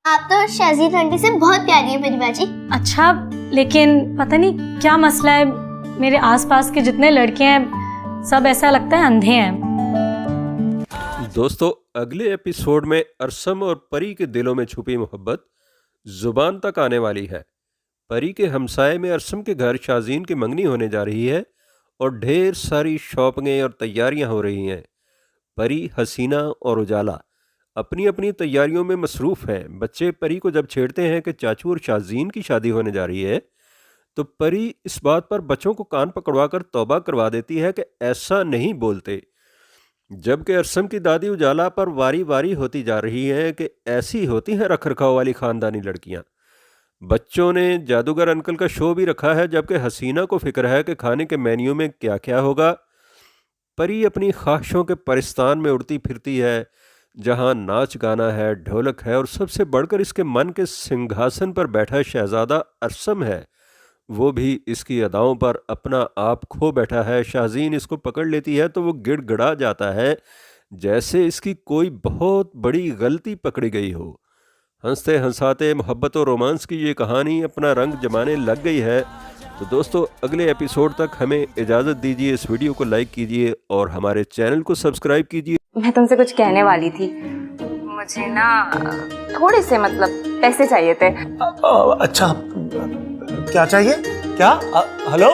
आप तो शाजीद आंटी से बहुत प्यारी है मेरी बाजी। अच्छा, लेकिन पता नहीं क्या मसला है, मेरे आसपास के जितने लड़के हैं सब ऐसा लगता है अंधे हैं। दोस्तों, अगले एपिसोड में अरसम और परी के दिलों में छुपी मोहब्बत जुबान तक आने वाली है। परी के हमसाये में अरसम के घर शाजीन की मंगनी होने जा रही है और ढेर सारी शॉपिंगें और तैयारियां हो रही हैं। परी, हसीना और उजाला अपनी अपनी तैयारियों में मसरूफ़ हैं। बच्चे परी को जब छेड़ते हैं कि चाचू और शाजीन की शादी होने जा रही है, तो परी इस बात पर बच्चों को कान पकड़वा कर तौबा करवा देती है कि ऐसा नहीं बोलते। जबकि अरसम की दादी उजाला पर वारी वारी होती जा रही है कि ऐसी होती हैं रख रखाव वाली ख़ानदानी लड़कियां। बच्चों ने जादूगर अंकल का शो भी रखा है, जबकि हसीना को फिक्र है कि खाने के मेन्यू में क्या क्या होगा। परी अपनी ख्वाहिशों के परिस्तान में उड़ती फिरती है, जहां नाच गाना है, ढोलक है और सबसे बढ़कर इसके मन के सिंहासन पर बैठा शहजादा अरसम है। वो भी इसकी अदाओं पर अपना आप खो बैठा है। शाजीन इसको पकड़ लेती है तो वो गिड़गिड़ा जाता है, जैसे इसकी कोई बहुत बड़ी गलती पकड़ी गई हो। हंसते हंसाते मोहब्बत और रोमांस की ये कहानी अपना रंग जमाने लग गई है। तो दोस्तों, अगले एपिसोड तक हमें इजाज़त दीजिए। इस वीडियो को लाइक कीजिए और हमारे चैनल को सब्सक्राइब कीजिए। मैं तुमसे कुछ कहने वाली थी। मुझे ना थोड़े से मतलब पैसे चाहिए थे। अच्छा, क्या चाहिए? क्या? हेलो?